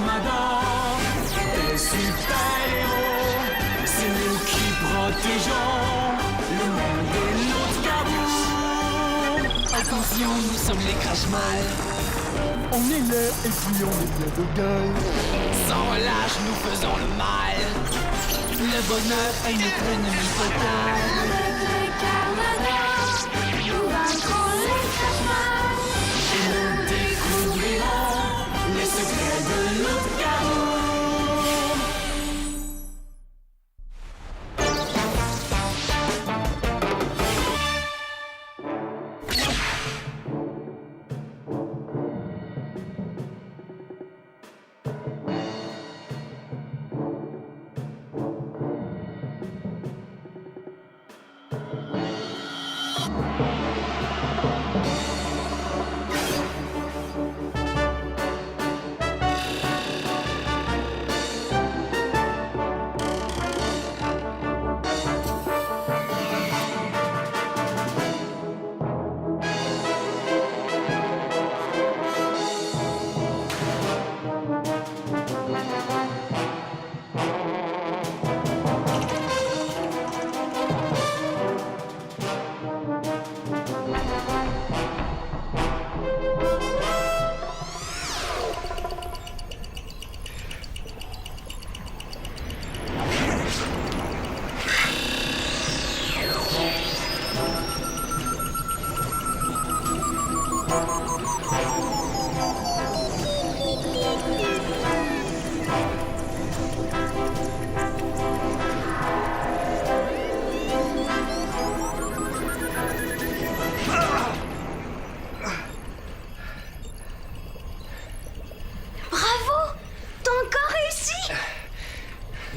Karmada. Des super-héros, c'est nous qui protégeons le monde de notre Garou. Attention, nous sommes les Crash-Mal. On est laid et puis on est plein de gueule. Sans relâche, nous faisons le mal. Le bonheur est notre ennemi total. Avec les Karmada, nous vaincrons les Crash-Mal. Et nous découvrirons les secrets de notre Garou.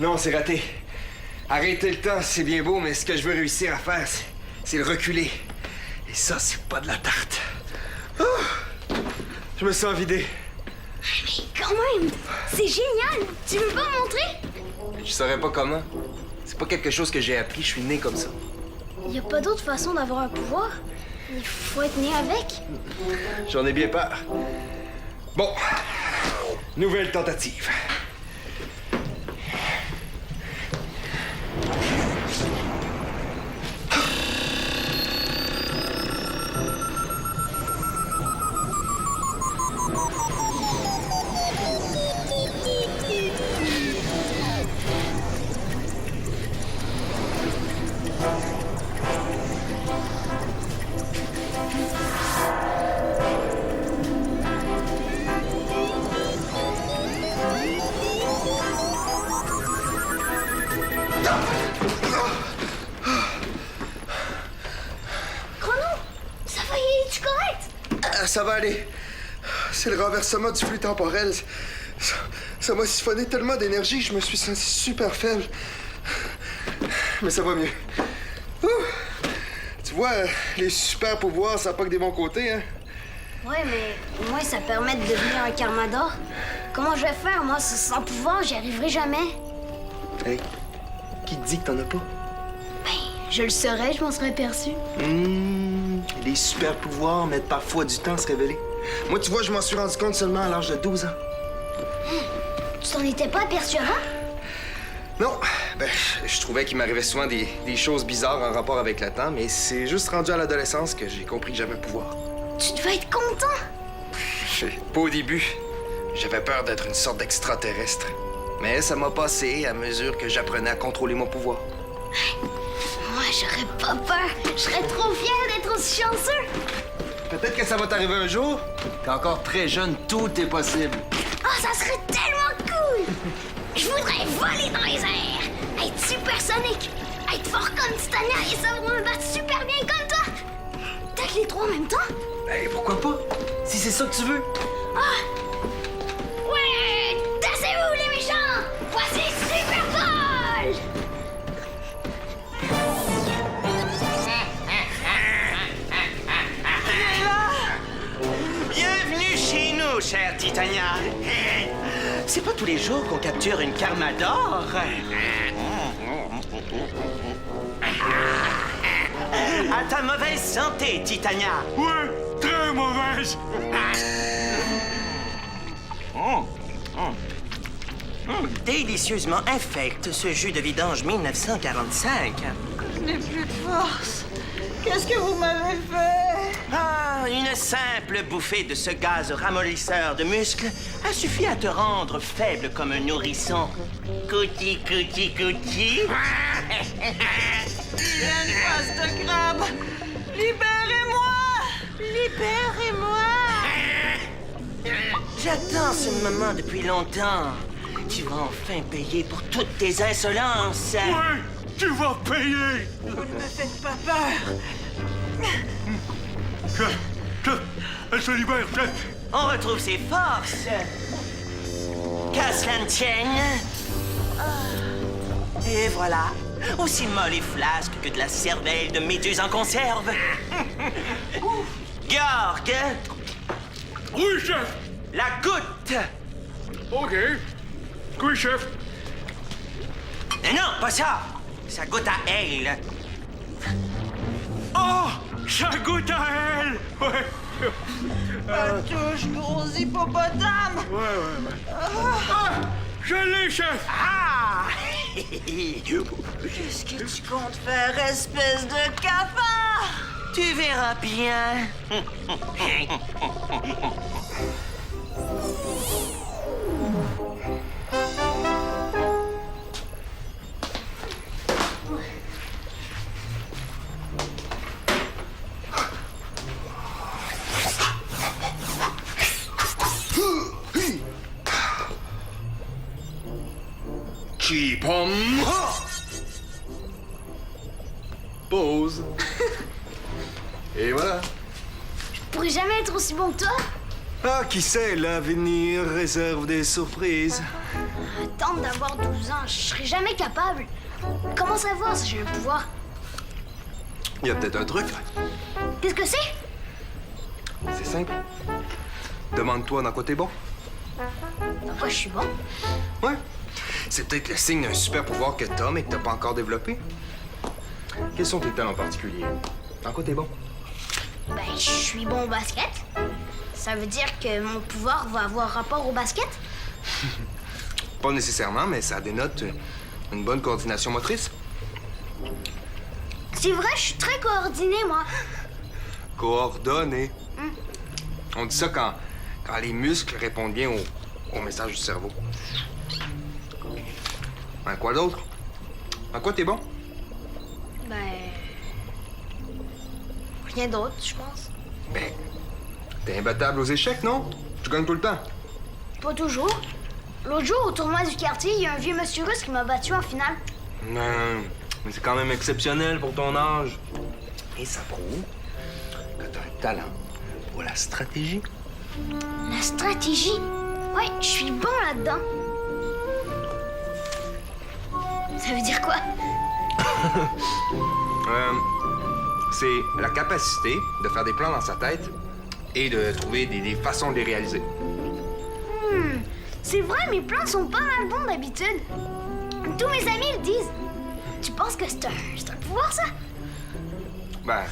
Non, c'est raté. Arrêter le temps, c'est bien beau, mais ce que je veux réussir à faire, c'est le reculer. Et ça, c'est pas de la tarte. Oh! Je me sens vidé. Mais quand même, c'est génial. Tu veux pas montrer? Je saurais pas comment. C'est pas quelque chose que j'ai appris, je suis né comme ça. Y a pas d'autre façon d'avoir un pouvoir? Il faut être né avec? J'en ai bien peur. Bon, nouvelle tentative. Ça va aller. C'est le renversement du flux temporel. Ça m'a siphonné tellement d'énergie que je me suis senti super faible. Mais ça va mieux. Ouh. Tu vois, les super pouvoirs, ça n'a pas que des bons côtés, hein? Ouais, mais au moins ça permet de devenir un Karmada. Comment je vais faire, moi, sans pouvoir, j'y arriverai jamais. Hey, qui te dit que t'en as pas? Ben, je le saurais, je m'en serais perçu. Les super pouvoirs mettent parfois du temps à se révéler. Moi, tu vois, je m'en suis rendu compte seulement à l'âge de 12 ans. Tu t'en étais pas aperçu avant? Non, ben, je trouvais qu'il m'arrivait souvent des choses bizarres en rapport avec le temps, mais c'est juste rendu à l'adolescence que j'ai compris que j'avais un pouvoir. Tu devais être content! Pas au début. J'avais peur d'être une sorte d'extraterrestre. Mais ça m'a passé à mesure que j'apprenais à contrôler mon pouvoir. Moi, j'aurais pas peur. Je serais trop fière d'être aussi chanceux. Peut-être que ça va t'arriver un jour. T'es encore très jeune, tout est possible. Oh, ça serait tellement cool! Je voudrais voler dans les airs, être supersonique, être fort comme Titania et savoir me battre super bien comme toi. Peut-être les trois en même temps? Ben, pourquoi pas? Si c'est ça que tu veux. Ah! Ouais! Tassez-vous, les méchants! Voici Super Ball! Bienvenue chez nous, chère Titania. C'est pas tous les jours qu'on capture une Karmador. À ta mauvaise santé, Titania. Ouais, très mauvaise. Délicieusement infect, ce jus de vidange 1945. Je n'ai plus de force. Qu'est-ce que vous m'avez fait? Ah, une simple bouffée de ce gaz ramollisseur de muscles a suffi à te rendre faible comme un nourrisson. Couti, couti, couti. Il a une face de crabe. Libérez-moi! Libérez-moi! J'attends ce moment depuis longtemps. Tu vas enfin payer pour toutes tes insolences. Ouais, tu vas payer. Vous ne me faites pas peur. Elle se libère, chef. On retrouve ses forces. Qu'à cela ne tienne. Et voilà. Aussi molle et flasque que de la cervelle de méduse en conserve. Georg, Oui, chef. la goutte. OK. Oui, chef. Non, pas ça. Ça goûte à elle. Oh, ça goûte à elle. Ouais. Elle touche, gros hippopotame. Ouais. Ah, je l'ai, chef. Ah! Qu'est-ce que tu comptes faire, espèce de cafard? Tu verras bien. Pause. Et voilà. Je pourrais jamais être aussi bon que toi. Ah, qui sait, l'avenir réserve des surprises. Attendre d'avoir 12 ans, je serais jamais capable. Comment savoir si j'ai un pouvoir? Il y a peut-être un truc. Qu'est-ce que c'est? C'est simple. Demande-toi dans quoi t'es bon. Dans quoi je suis bon? Ouais. C'est peut-être le signe d'un super pouvoir que t'as, mais que t'as pas encore développé. Quels sont tes talents en particulier? Dans quoi t'es bon? Ben, je suis bon au basket. Ça veut dire que mon pouvoir va avoir rapport au basket? Pas nécessairement, mais ça dénote une bonne coordination motrice. C'est vrai, je suis très coordonné, moi. Coordonné. On dit ça quand les muscles répondent bien au message du cerveau. En quoi d'autre? En quoi t'es bon? Ben... rien d'autre, je pense. Ben, t'es imbattable aux échecs, non? Tu gagnes tout le temps. Pas toujours. L'autre jour, au tournoi du quartier, il y a un vieux monsieur russe qui m'a battu en finale. Non, mais c'est quand même exceptionnel pour ton âge. Et ça prouve que t'as un talent pour la stratégie. La stratégie? Ouais, je suis bon là-dedans. Ça veut dire quoi? C'est la capacité de faire des plans dans sa tête et de trouver des façons de les réaliser. C'est vrai, mes plans sont pas mal bons d'habitude. Tous mes amis le disent. Tu penses que c'est un pouvoir, ça? Ben,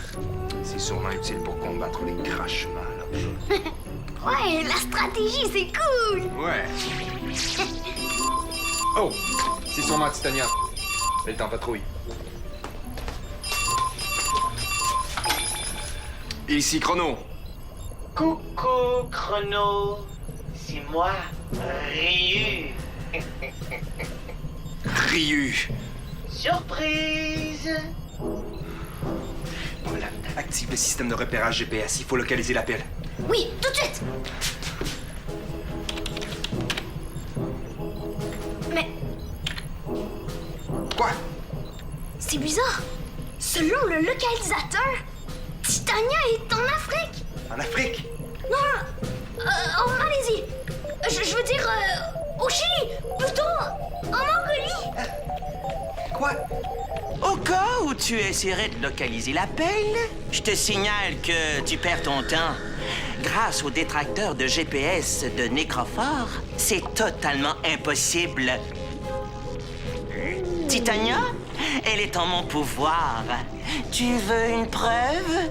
c'est sûrement utile pour combattre les crachements, là. Ouais, la stratégie, c'est cool! Ouais. Oh, c'est sûrement Titania. Elle est en patrouille. Ici, Chrono. Coucou, Chrono. C'est moi, Ryu. Ryu. Surprise! Voilà, active le système de repérage GPS. Il faut localiser l'appel. Oui, tout de suite! Mais Quoi? c'est bizarre. Selon le localisateur, Titania est en Afrique. En Afrique? Non, en Malaisie. Je veux dire, au Chili. Plutôt, en Mongolie. Quoi? Au cas où tu essaierais de localiser l'appel, je te signale que tu perds ton temps. Grâce au détracteur de GPS de Nécrophore, c'est totalement impossible. Titania, elle est en mon pouvoir. Tu veux une preuve?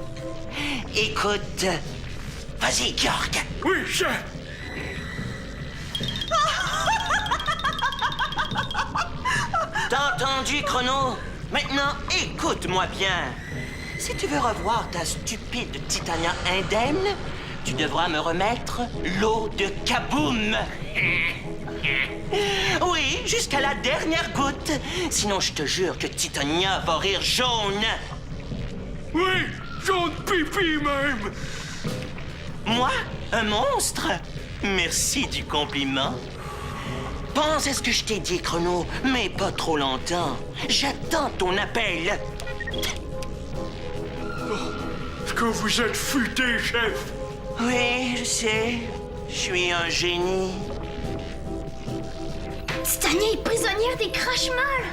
Écoute. Vas-y, Georg. Oui, chef. T'as entendu, Chrono? Maintenant, écoute-moi bien. Si tu veux revoir ta stupide Titania indemne, tu devras me remettre l'eau de Kaboom. Oui, jusqu'à la dernière goutte. Sinon, je te jure que Titania va rire jaune. Oui, jaune pipi même. Moi, un monstre? Merci du compliment. Pense à ce que je t'ai dit, Chrono, mais pas trop longtemps. J'attends ton appel. Est-ce que vous êtes futé, chef? Oui, je sais. Je suis un génie. Titania est prisonnière des Crashmalls.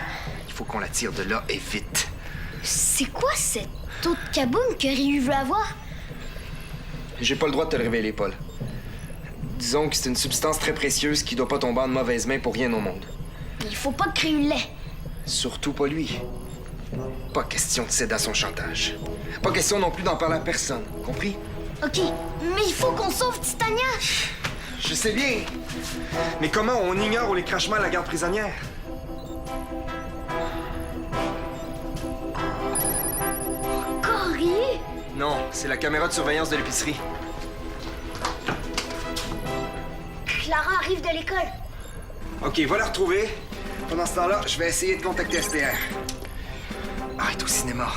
Il faut qu'on la tire de là et vite. C'est quoi cette eau de Kaboom que Ryu veut avoir? J'ai pas le droit de te le révéler, Paul. Disons que c'est une substance très précieuse qui doit pas tomber en mauvaises mains pour rien au monde. Il faut pas que Ryu l'ait. Surtout pas lui. Pas question de céder à son chantage. Pas question non plus d'en parler à personne, compris? Ok, mais il faut qu'on sauve Titania. Je sais bien. Mais comment on ignore où les Crashmalls la gardent prisonnière? Encore Ryu? Non, c'est la caméra de surveillance de l'épicerie. Clara arrive de l'école. Ok, va la retrouver. Pendant ce temps-là, je vais essayer de contacter STR. Ah, elle est au cinéma.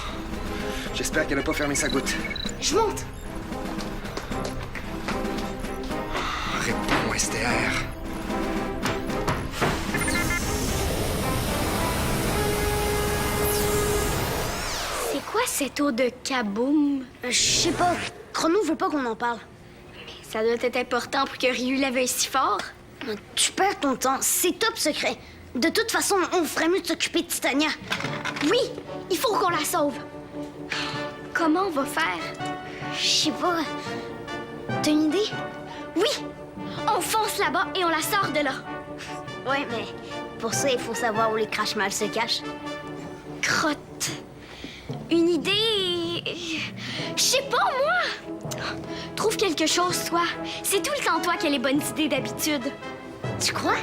J'espère qu'elle n'a pas fermé sa goutte. Je monte. Réponds, STR. C'est quoi cette eau de Kaboom? Je sais pas. Chrono veut pas qu'on en parle. Ça doit être important pour que Ryu la veuille si fort. Tu perds ton temps. C'est top secret. De toute façon, on ferait mieux de s'occuper de Titania. Oui, il faut qu'on la sauve. Comment on va faire? Je sais pas. T'as une idée? Oui! On fonce là-bas et on la sort de là. Ouais, mais pour ça, il faut savoir où les Crashmalls se cachent. Crotte. Une idée... Je sais pas, moi! Trouve quelque chose, toi. C'est tout le temps toi qui as les bonnes idées d'habitude. Tu crois?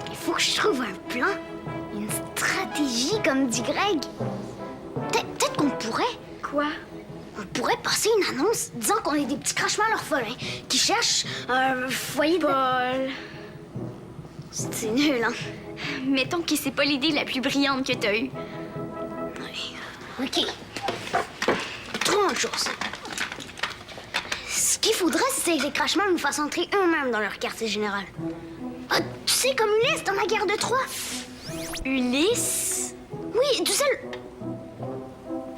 Il faut que je trouve un plan. Une stratégie, comme dit Greg. Peut-être qu'on pourrait. Quoi? On pourrait passer une annonce disant qu'on est des petits Crashmalls orphelins qui cherchent un foyer de... Paul... C'est nul, hein? Mettons que c'est pas l'idée la plus brillante que t'as eue. OK. Trouvons autre chose. Ce qu'il faudrait, c'est que les Crashmalls nous fassent entrer eux-mêmes dans leur quartier général. Ah, tu sais, comme Ulysse dans la guerre de Troie. Ulysse? Oui, tu sais...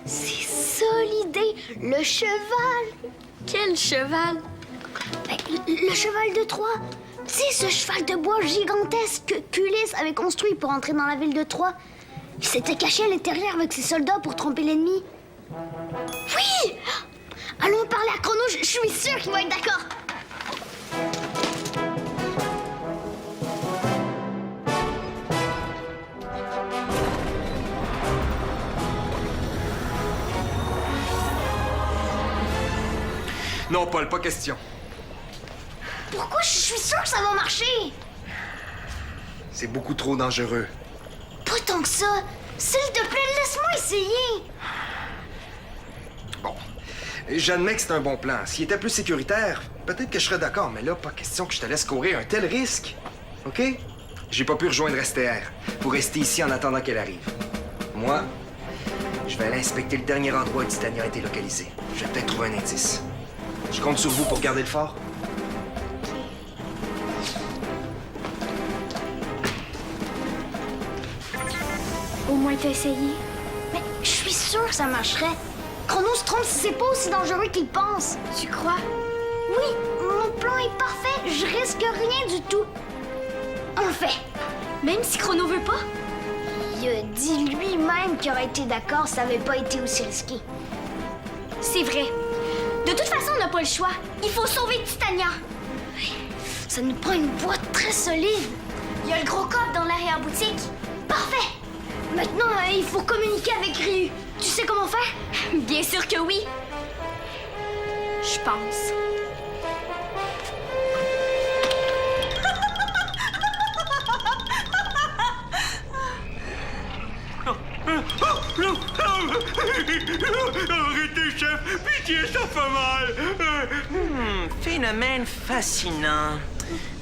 C'est ça l'idée, le cheval. Quel cheval? Ben, le cheval de Troie. Tu sais, ce cheval de bois gigantesque qu'Ulysse avait construit pour entrer dans la ville de Troie. Il s'était caché à l'intérieur avec ses soldats pour tromper l'ennemi. Oui! Allons parler à Chrono, je suis sûre qu'il va être d'accord. Non, Paul, pas question. Pourquoi je suis sûre que ça va marcher? C'est beaucoup trop dangereux. Pas tant que ça. S'il te plaît, laisse-moi essayer. Bon, j'admets que c'est un bon plan. S'il était plus sécuritaire, peut-être que je serais d'accord, mais là, pas question que je te laisse courir un tel risque. OK? J'ai pas pu rejoindre STR. Faut rester ici en attendant qu'elle arrive. Moi, je vais aller inspecter le dernier endroit où Titania a été localisée. Je vais peut-être trouver un indice. Je compte sur vous pour garder le fort. Au moins t'as essayé. Mais je suis sûre que ça marcherait. Chrono se trompe si c'est pas aussi dangereux qu'il pense. Tu crois? Oui, mon plan est parfait. Je risque rien du tout. On le fait. Même si Chrono veut pas? Il a dit lui-même qu'il aurait été d'accord si ça avait pas été aussi risqué. C'est vrai. De toute façon, on n'a pas le choix. Il faut sauver Titania. Ça nous prend une boîte très solide. Il y a le gros coffre dans l'arrière-boutique. Parfait. Maintenant, il faut communiquer avec Ryu. Tu sais comment faire? Bien sûr que oui. Je pense. Arrêtez, chef! Pitié, ça fait mal! Phénomène fascinant.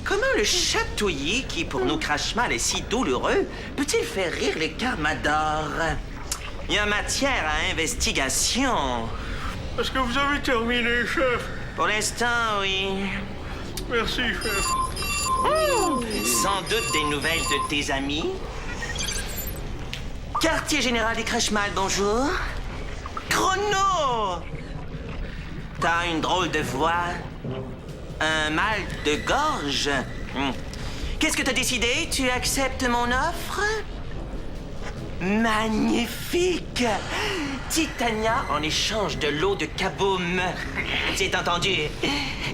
Comment le chatouillis, qui pour nous crache-mal est si douloureux, peut-il faire rire les carmadors? Il y a matière à investigation. Est-ce que vous avez terminé, chef? Pour l'instant, oui. Merci, chef. Sans doute des nouvelles de tes amis. Quartier général des Crashmal, bonjour. Chrono! T'as une drôle de voix. Un mal de gorge. Qu'est-ce que t'as décidé? Tu acceptes mon offre? Magnifique! Titania en échange de l'eau de Kaboom. C'est entendu.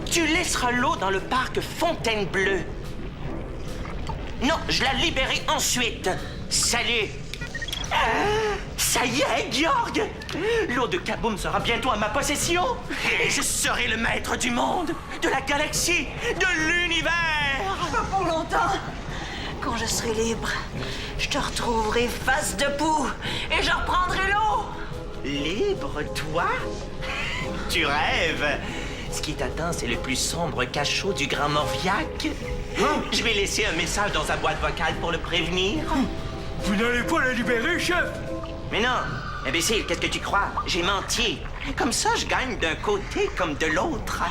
Tu laisseras l'eau dans le parc Fontainebleau. Non, je la libérerai ensuite. Salut! Ça y est, Georg! L'eau de Kaboom sera bientôt à ma possession et je serai le maître du monde, de la galaxie, de l'univers! Pas pour longtemps. Quand je serai libre, je te retrouverai face de poux et je reprendrai l'eau. Libre, toi? Tu rêves! Ce qui t'attend, c'est le plus sombre cachot du Grand Morviac. Je vais laisser un message dans sa boîte vocale pour le prévenir. Vous n'allez pas la libérer, chef? Mais non! Imbécile, qu'est-ce que tu crois? J'ai menti. Comme ça, je gagne d'un côté comme de l'autre.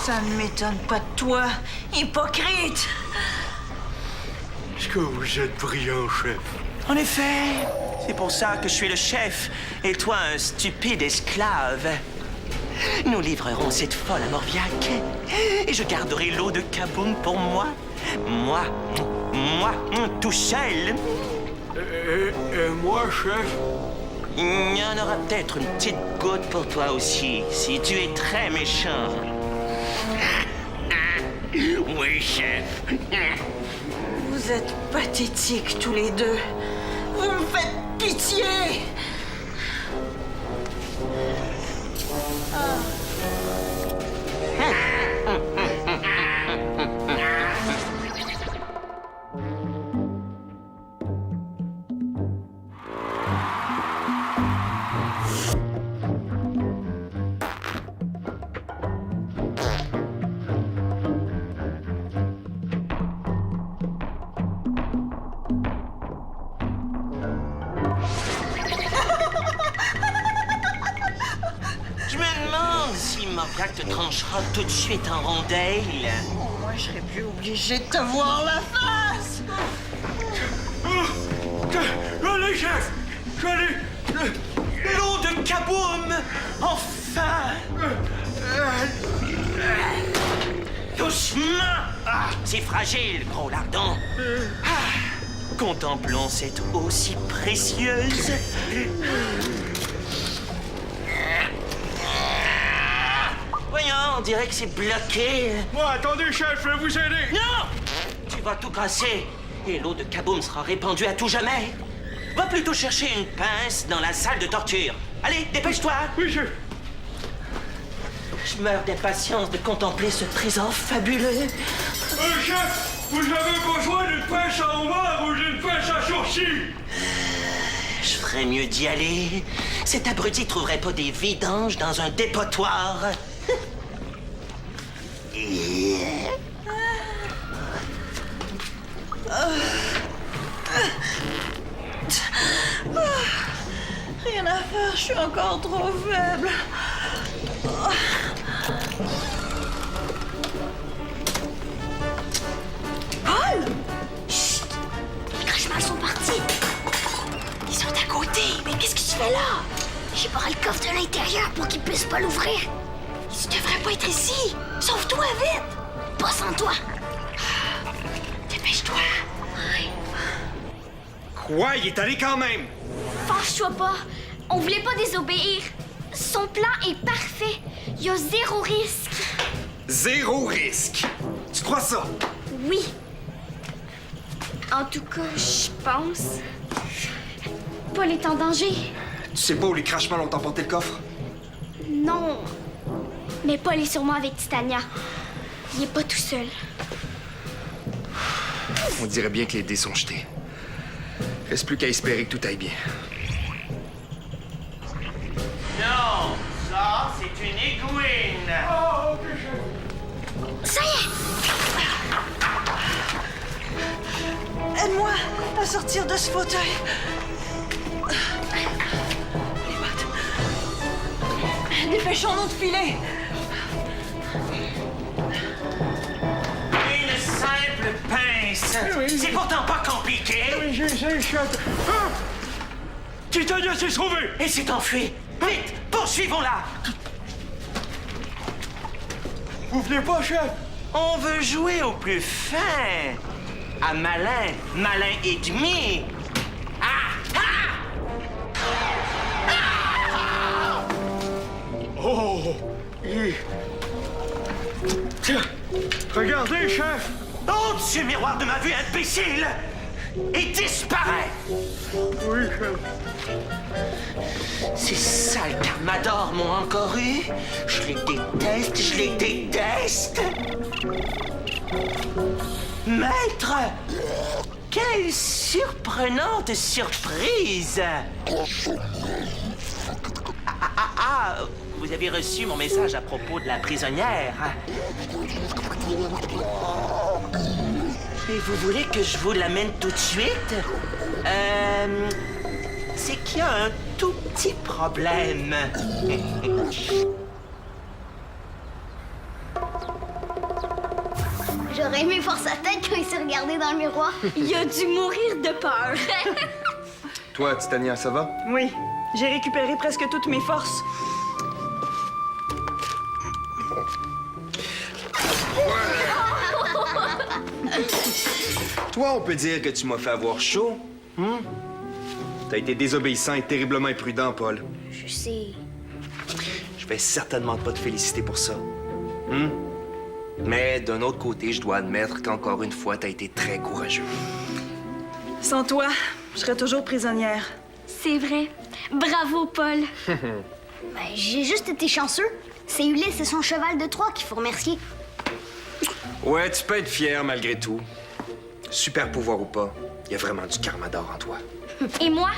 Ça ne m'étonne pas de toi, hypocrite. Est-ce que vous êtes brillant, chef? En effet, c'est pour ça que je suis le chef et toi un stupide esclave. Nous livrerons cette folle à Morviac et je garderai l'eau de Kaboom pour moi. Moi, tout seul. Et moi, chef? Il y en aura peut-être une petite goutte pour toi aussi, si tu es très méchant. Oui, chef. Vous êtes pathétiques tous les deux. Vous me faites pitié. Je me demande si Morviac te tranchera tout de suite en rondelles. Moi, je serais plus obligée de te voir la face. Allez, chef! Allez! L'eau de Kaboom! Enfin! Doucement! Ah, c'est fragile, gros lardon. Contemplons cette eau si précieuse. Voyons, on dirait que c'est bloqué. Moi, attendez, chef, je vais vous aider! Non! Tu vas tout casser et l'eau de Kaboom sera répandue à tout jamais. Va plutôt chercher une pince dans la salle de torture. Allez, dépêche-toi! Oui, chef! Je meurs d'impatience de contempler ce trésor fabuleux. Chef! Vous avez besoin d'une pince à homard ou d'une pince à sourcil? Je ferais mieux d'y aller. Cet abruti trouverait pas des vidanges dans un dépotoir. Rien à faire, je suis encore trop faible. Paul! Chut! Les Crashmal sont partis. Ils sont à côté. Mais qu'est-ce que tu fais là? J'ai barré le coffre de l'intérieur pour qu'ils puissent pas l'ouvrir. Tu devrais pas être ici. Sauve-toi vite. Pas sans toi. Dépêche-toi. Quoi? Il est allé quand même! Fâche-toi pas. On voulait pas désobéir. Son plan est parfait. Il y a zéro risque. Zéro risque! Tu crois ça? Oui. En tout cas, je pense. Paul est en danger. Tu sais pas où les Crashmal ont emporté le coffre? Non. Mais Paul est sûrement avec Titania. Il est pas tout seul. On dirait bien que les dés sont jetés. Reste plus qu'à espérer que tout aille bien. Egwene! Ah, ok, chef. Ça y est! Aide-moi à sortir de ce fauteuil. Les bottes. Dépêchons-nous de filer. Une simple pince! C'est pourtant pas compliqué! Oui, j'essaie, chef. Ah! Titania s'est sauvée. Et s'est enfui! Vite! Poursuivons-la! Vous venez pas, chef? On veut jouer au plus fin! À malin, malin et demi! Ah! Ah! Oh! Tiens, regardez, chef. Ôte ce miroir de ma vue, imbécile! Et disparaît! Oui, chef. Ces sales Carmadors m'ont encore eu! Je les déteste, je les déteste! Maître! Quelle surprenante surprise! Ah, vous avez reçu mon message à propos de la prisonnière. Et vous voulez que je vous l'amène tout de suite? C'est qu'il y a un tout petit problème. J'aurais aimé voir sa tête quand il s'est regardé dans le miroir. Il a dû mourir de peur. Toi, Titania, ça va? Oui, j'ai récupéré presque toutes mes forces. Toi, on peut dire que tu m'as fait avoir chaud. T'as été désobéissant et terriblement imprudent, Paul. Je sais. Je vais certainement pas te féliciter pour ça. Mais d'un autre côté, je dois admettre qu'encore une fois, t'as été très courageux. Sans toi, je serais toujours prisonnière. C'est vrai. Bravo, Paul. J'ai juste été chanceux. C'est Ulysse et son cheval de Troie qu'il faut remercier. Ouais, tu peux être fier malgré tout. Super pouvoir ou pas, il y a vraiment du Carmador en toi. Et moi?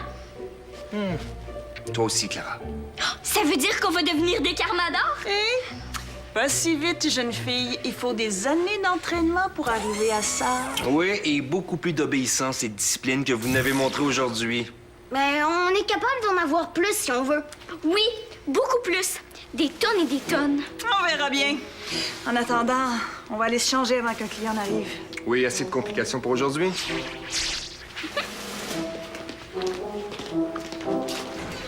Toi aussi, Clara. Ça veut dire qu'on va devenir des Carmadors? Pas si vite, jeune fille. Il faut des années d'entraînement pour arriver à ça. Oui, et beaucoup plus d'obéissance et de discipline que vous n'avez montré aujourd'hui. Ben, on est capable d'en avoir plus si on veut. Oui, beaucoup plus. Des tonnes et des tonnes. On verra bien. En attendant, on va aller se changer avant qu'un client n'arrive. Oui, assez de complications pour aujourd'hui.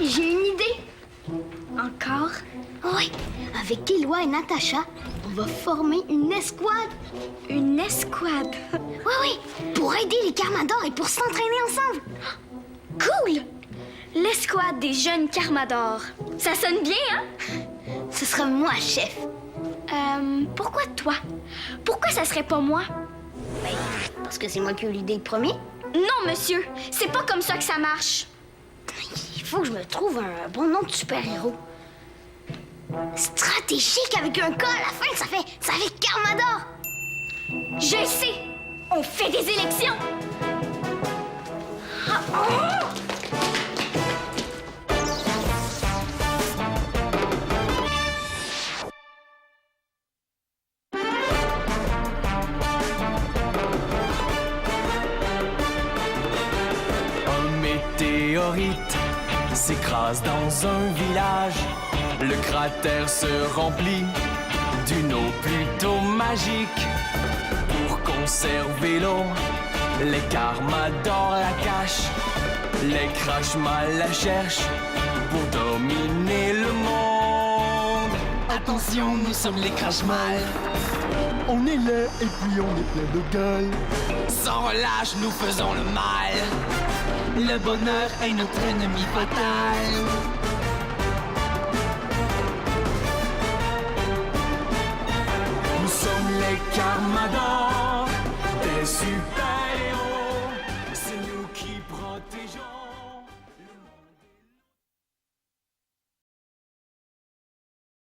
J'ai une idée. Encore? Oui. Avec Éloi et Natacha, on va former une escouade. Une escouade? Oui, oui. Pour aider les Carmadors et pour s'entraîner ensemble. Cool! L'escouade des jeunes Carmadors. Ça sonne bien, hein? Ce sera moi, chef. Pourquoi toi? Pourquoi ça serait pas moi? Ben, parce que c'est moi qui ai eu l'idée le premier. Non, monsieur. C'est pas comme ça que ça marche. Il faut que je me trouve un bon nom de super-héros. Stratégique avec un K à la fin, ça fait Carmador. Je sais. On fait des élections. Ah, oh! Météorite s'écrase dans un village. Le cratère se remplit d'une eau plutôt magique. Pour conserver l'eau, les Carmadors la cachent. Les Crashmal la cherchent pour dominer le monde. Attention, nous sommes les Crashmal. On est laid et puis on est plein de gueule. Sans relâche, nous faisons le mal. Le bonheur est notre ennemi fatal.